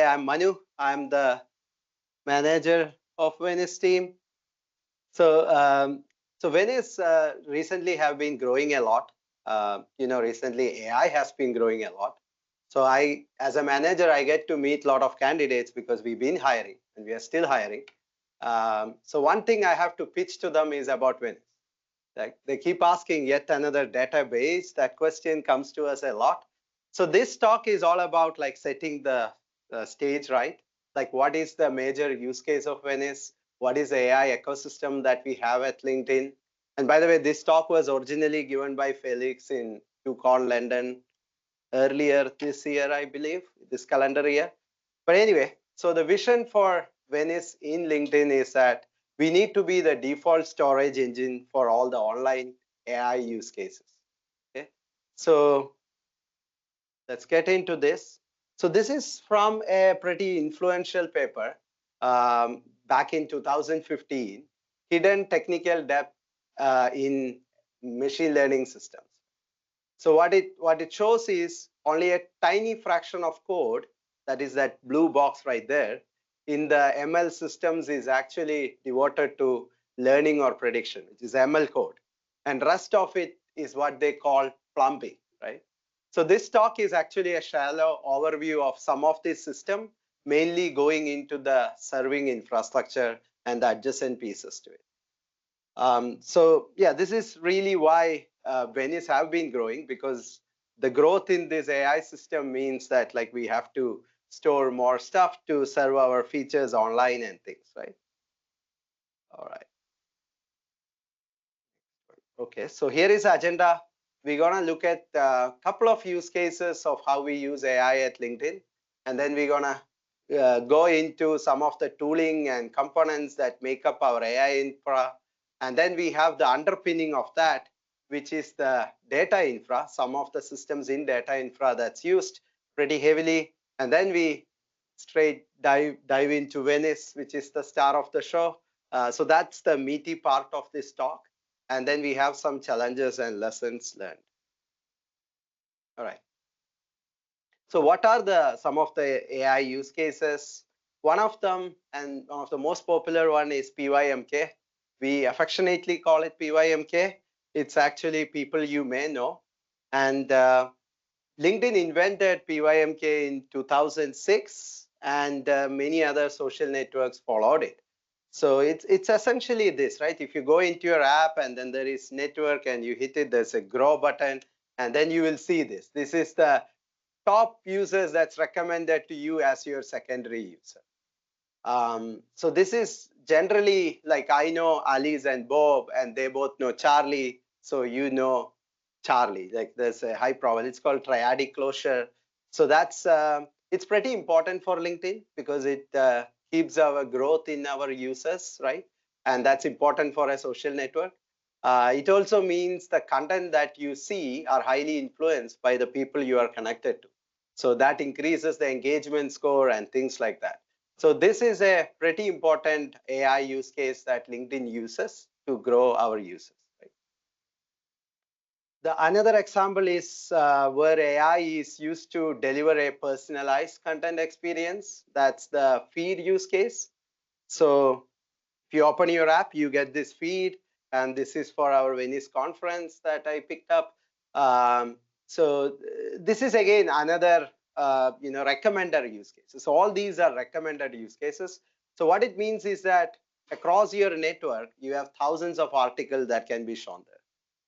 I'm Manu. I'm the manager of Venice team. So, Venice recently have been growing a lot. Recently AI has been growing a lot. So as a manager, I get to meet a lot of candidates because we've been hiring and we are still hiring. So one thing I have to pitch to them is about Venice. Like they keep asking yet another database. That question comes to us a lot. So this talk is all about like setting the stage right. Like what is the major use case of Venice? What is the AI ecosystem that we have at LinkedIn? And by the way, this talk was originally given by Felix in Con London earlier this year, I believe, this calendar year. But anyway, so the vision for Venice in LinkedIn is that we need to be the default storage engine for all the online AI use cases. Okay, so let's get into this. So this is from a pretty influential paper back in 2015, Hidden Technical Depth in Machine Learning Systems. So what it shows is only a tiny fraction of code, that is that blue box right there, in the ML systems is actually devoted to learning or prediction, which is ML code. And rest of it is what they call plumbing, right? So this talk is actually a shallow overview of some of this system, mainly going into the serving infrastructure and the adjacent pieces to it. So yeah, this is really why Venice have been growing, because the growth in this AI system means that like we have to store more stuff to serve our features online and things, right? All right. Okay, so here is agenda. We're gonna look at a couple of use cases of how we use AI at LinkedIn, and then we're gonna go into some of the tooling and components that make up our AI infra. And then we have the underpinning of that, which is the data infra, some of the systems in data infra that's used pretty heavily. And then we straight dive into Venice, which is the star of the show. So that's the meaty part of this talk. And then we have some challenges and lessons learned. All right. So what are some of the AI use cases? One of them, and one of the most popular one, is PYMK. We affectionately call it PYMK. It's actually people you may know. And LinkedIn invented PYMK in 2006, and many other social networks followed it. So it's essentially this, right? If you go into your app and then there is network and you hit it, there's a grow button, and then you will see this. This is the top users that's recommended to you as your secondary user. So this is generally like I know Alice and Bob, and they both know Charlie, so you know Charlie. Like there's a high probability. It's called triadic closure. So that's it's pretty important for LinkedIn because it keeps our growth in our users, right? And that's important for a social network. It also means the content that you see are highly influenced by the people you are connected to. So that increases the engagement score and things like that. So this is a pretty important AI use case that LinkedIn uses to grow our users. Another example is where AI is used to deliver a personalized content experience. That's the feed use case. So if you open your app, you get this feed, and this is for our Venice conference that I picked up. So this is again another recommender use cases. So all these are recommended use cases. So what it means is that across your network, you have thousands of articles that can be shown there.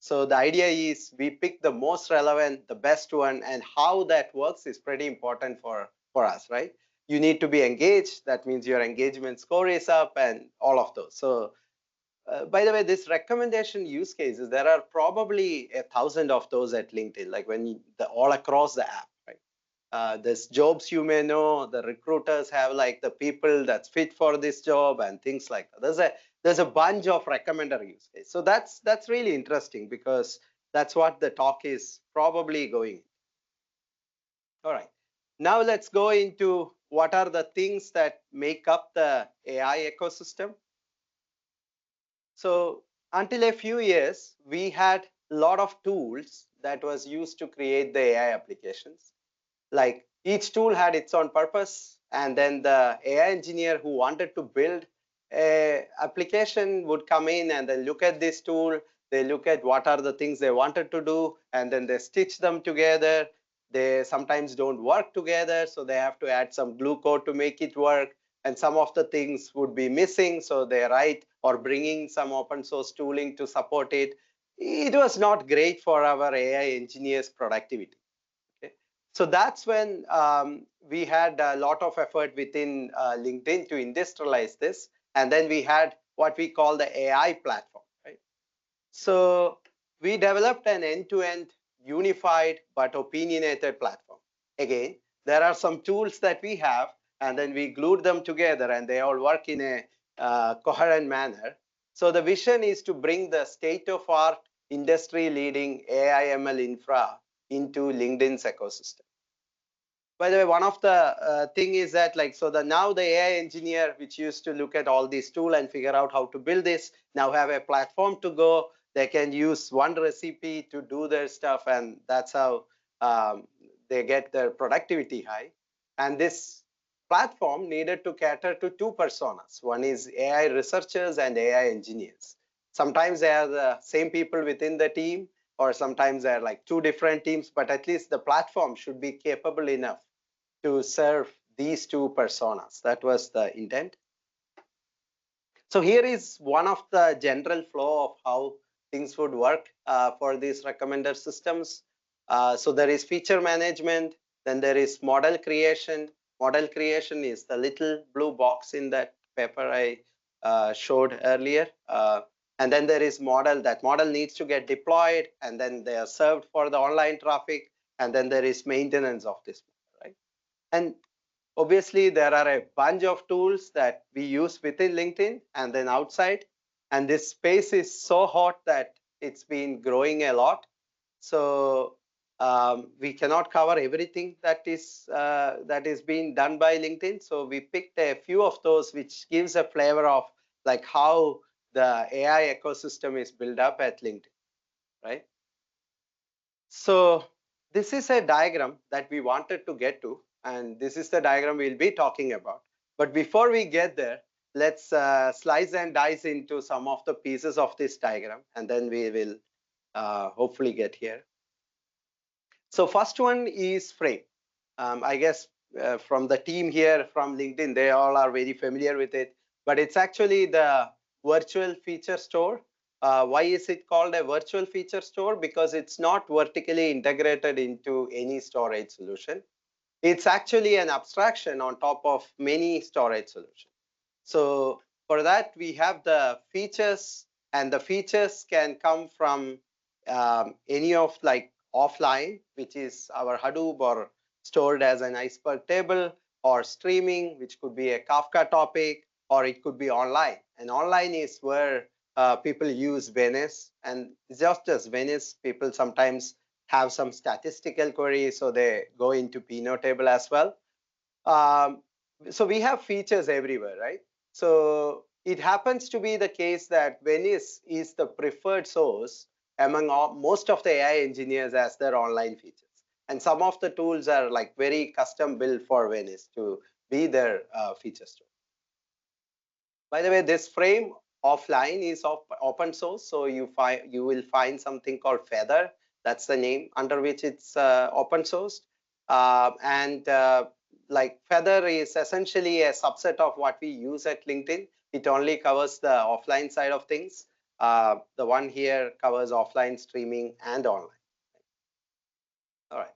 So the idea is we pick the most relevant, the best one, and how that works is pretty important for us, right? You need to be engaged. That means your engagement score is up and all of those. So by the way, this recommendation use cases, there are probably 1,000 of those at LinkedIn, like all across the app, right? There's jobs you may know, the recruiters have like the people that's fit for this job and things like that. There's a bunch of recommender use case. So that's really interesting because that's what the talk is probably going. All right. Now let's go into what are the things that make up the AI ecosystem. So until a few years, we had a lot of tools that was used to create the AI applications. Like each tool had its own purpose. and then the AI engineer who wanted to build a application would come in and then look at this tool. They look at what are the things they wanted to do, and then they stitch them together. They sometimes don't work together, so they have to add some glue code to make it work. And some of the things would be missing, so they write or bringing some open source tooling to support it. It was not great for our AI engineers' productivity. Okay. So that's when we had a lot of effort within LinkedIn to industrialize this. And then we had what we call the AI platform, right? So we developed an end-to-end unified but opinionated platform. Again, there are some tools that we have, and then we glued them together and they all work in a coherent manner. So the vision is to bring the state-of-art industry-leading AI ML infra into LinkedIn's ecosystem. By the way, one of the thing is that now the AI engineer, which used to look at all these tools and figure out how to build this, now have a platform to go. They can use one recipe to do their stuff, and that's how they get their productivity high. And this platform needed to cater to two personas. One is AI researchers and AI engineers. Sometimes they are the same people within the team, or sometimes they're like two different teams, but at least the platform should be capable enough to serve these two personas. That was the intent. So here is one of the general flow of how things would work for these recommender systems. So there is feature management, then there is model creation. Model creation is the little blue box in that paper I showed earlier. And then there is model. That model needs to get deployed, and then they are served for the online traffic. And then there is maintenance of this model, right? And obviously, there are a bunch of tools that we use within LinkedIn and then outside. And this space is so hot that it's been growing a lot. So we cannot cover everything that is being done by LinkedIn. So we picked a few of those, which gives a flavor of like how the AI ecosystem is built up at LinkedIn, right? So this is a diagram that we wanted to get to, and this is the diagram we'll be talking about. But before we get there, let's slice and dice into some of the pieces of this diagram, and then we will hopefully get here. So first one is frame. I guess from the team here from LinkedIn, they all are very familiar with it, but it's actually the virtual feature store. Why is it called a virtual feature store? Because it's not vertically integrated into any storage solution. It's actually an abstraction on top of many storage solutions. So for that, we have the features, and the features can come from any of like offline, which is our Hadoop or stored as an iceberg table, or streaming, which could be a Kafka topic, or it could be online. And online is where people use Venice, and just as Venice, people sometimes have some statistical queries, so they go into Pinot table as well. So we have features everywhere, right? So it happens to be the case that Venice is the preferred source among most of the AI engineers as their online features. And some of the tools are like very custom built for Venice to be their feature store. By the way, this frame offline is open source, so you will find something called Feather. That's the name under which it's open sourced. Like Feather is essentially a subset of what we use at LinkedIn. It only covers the offline side of things. The one here covers offline, streaming, and online. All right.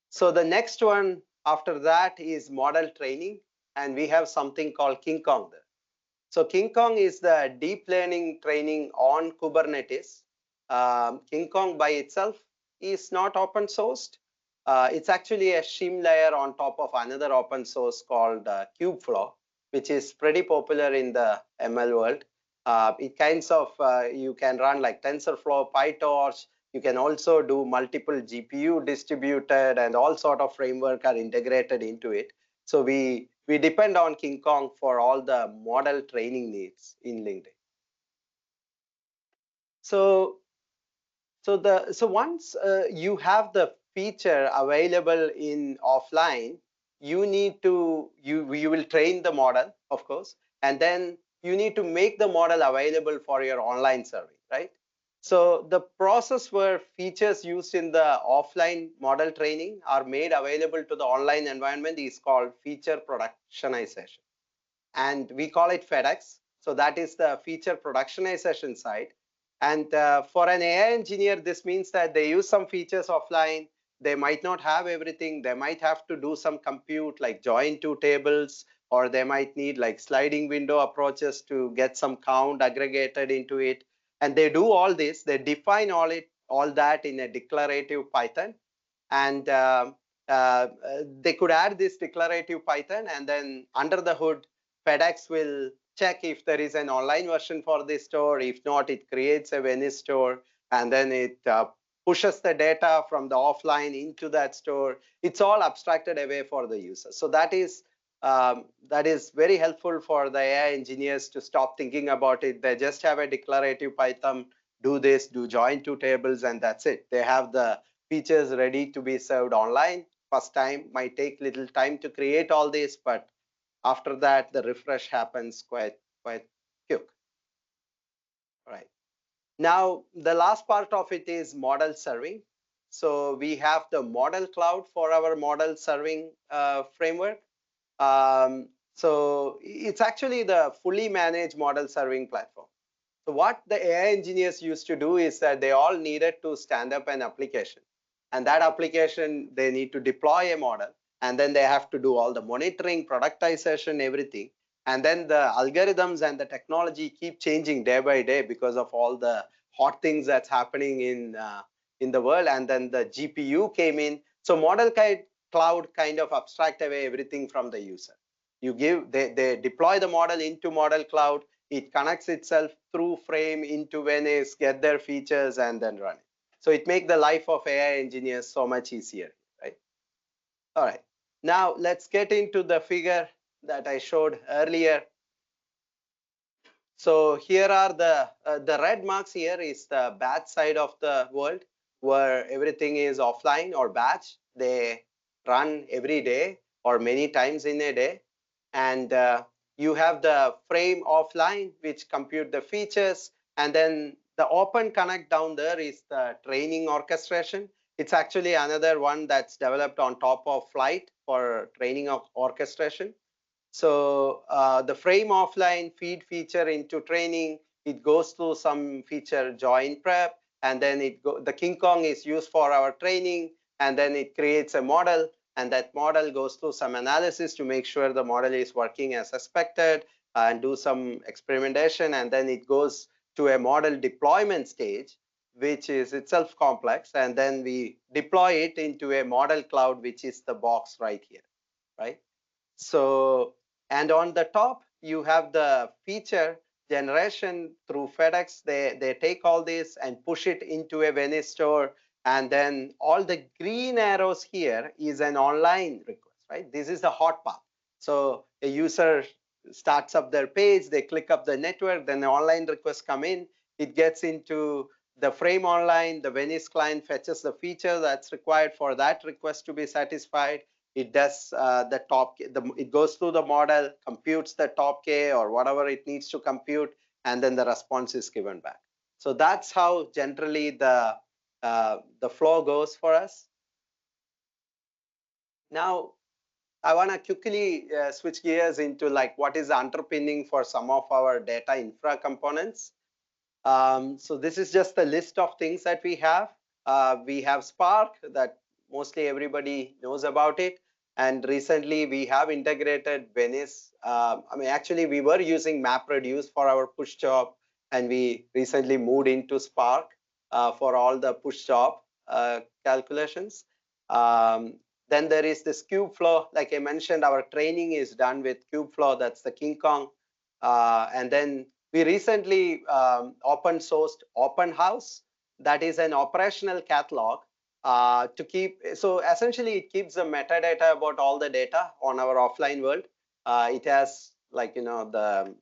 So the next one after that is model training, and we have something called King Kong there. So King Kong is the deep learning training on Kubernetes. King Kong by itself is not open sourced. It's actually a shim layer on top of another open source called Kubeflow, which is pretty popular in the ML world. It kinds of, you can run like TensorFlow, PyTorch. You can also do multiple GPU distributed, and all sort of framework are integrated into it. So we depend on King Kong for all the model training needs in LinkedIn. So once you have the feature available in offline, you need to, you will train the model, of course, and then you need to make the model available for your online serving, right? So the process where features used in the offline model training are made available to the online environment is called feature productionization. And we call it FedEx. So that is the feature productionization side. And for an AI engineer, this means that they use some features offline. They might not have everything. They might have to do some compute like join two tables, or they might need like sliding window approaches to get some count aggregated into it. And they do all this. They define all that in a declarative Python. And they could add this declarative Python, and then under the hood, FedEx will check if there is an online version for this store. If not, it creates a Venice store, and then it pushes the data from the offline into that store. It's all abstracted away for the user. So that is very helpful for the AI engineers to stop thinking about it. They just have a declarative Python, do this, do join two tables, and that's it. They have the features ready to be served online. First time might take little time to create all this, but after that the refresh happens quite quick. Right. Now the last part of it is model serving. So we have the model cloud for our model serving framework. So it's actually the fully managed model serving platform. So what the AI engineers used to do is that they all needed to stand up an application, and that application, they need to deploy a model, and then they have to do all the monitoring, productization, everything. And then the algorithms and the technology keep changing day by day because of all the hot things that's happening in the world. And then the GPU came in. So model cloud kind of abstract away everything from the user. They deploy the model into model cloud. It connects itself through frame into Venice, get their features, and then run it. So it makes the life of AI engineers so much easier, right? All right. Now let's get into the figure that I showed earlier. So here are the red marks. Here is the batch side of the world, where everything is offline or batch. They run every day or many times in a day. And you have the frame offline, which compute the features. And then the open connect down there is the training orchestration. It's actually another one that's developed on top of Flight for training of orchestration. So the frame offline feed feature into training, it goes through some feature join prep, and then the King Kong is used for our training, and then it creates a model, and that model goes through some analysis to make sure the model is working as expected, and do some experimentation, and then it goes to a model deployment stage, which is itself complex, and then we deploy it into a model cloud, which is the box right here, right? So, and on the top, you have the feature generation through FedEx. They take all this and push it into a Venice store. And then all the green arrows here is an online request, right? This is the hot path. So a user starts up their page, they click up the network, then the online requests come in. It gets into the frame online, the Venice client fetches the feature that's required for that request to be satisfied. It does the top, it goes through the model, computes the top K or whatever it needs to compute, and then the response is given back. So that's how generally the flow goes for us. Now, I want to quickly switch gears into like what is the underpinning for some of our data infra components. So this is just a list of things that we have. We have Spark, that mostly everybody knows about it. And recently we have integrated Venice. I mean, actually we were using MapReduce for our push job, and we recently moved into Spark for all the push job calculations. Then there is this Kubeflow. Like I mentioned, our training is done with Kubeflow. That's the King Kong. And then we recently open sourced Open House. That is an operational catalog to keep. So essentially, it keeps the metadata about all the data on our offline world. It has like, you know, the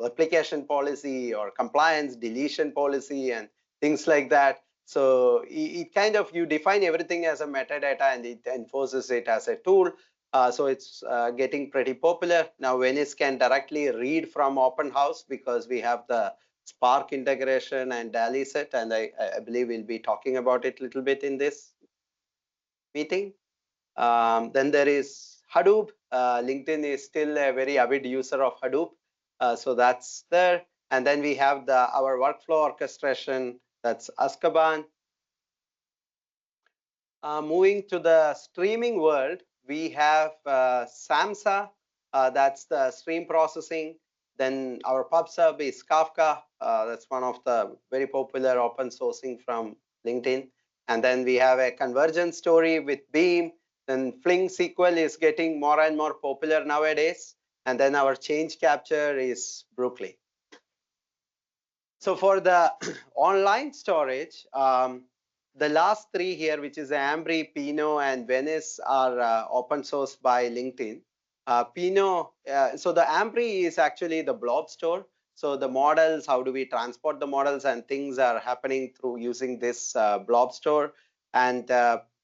replication policy or compliance deletion policy and things like that. So it kind of, you define everything as a metadata and it enforces it as a tool. So it's getting pretty popular. Now Venice can directly read from open house because we have the Spark integration and DALI set, and I believe we'll be talking about it a little bit in this meeting. Then there is Hadoop. LinkedIn is still a very avid user of Hadoop. So that's there. And then we have our workflow orchestration, that's Azkaban. Moving to the streaming world, we have SAMSA, that's the stream processing. Then our PubSub is Kafka. That's one of the very popular open sourcing from LinkedIn. And then we have a convergence story with Beam. Then Fling SQL is getting more and more popular nowadays. And then our change capture is Brooklyn. So for the online storage, the last three here, which is Ambry, Pinot, and Venice, are open sourced by LinkedIn. So the Ambry is actually the blob store. So the models, how do we transport the models, and things are happening through using this blob store. And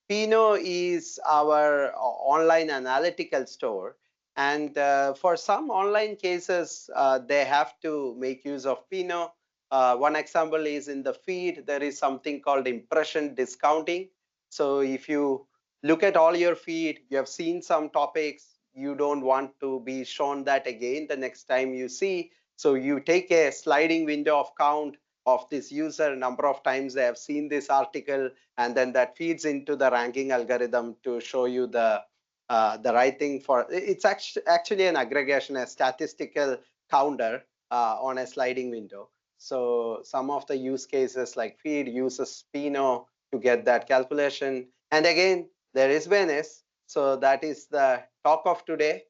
Pinot is our online analytical store. And for some online cases, they have to make use of Pinot. One example is in the feed, there is something called impression discounting. So if you look at all your feed, you have seen some topics, you don't want to be shown that again the next time you see. So you take a sliding window of count of this user, number of times they have seen this article, and then that feeds into the ranking algorithm to show you the right thing for it's actually an aggregation, a statistical counter on a sliding window. So some of the use cases like feed uses Pinot to get that calculation. And again, there is Venice. So that is the talk of today.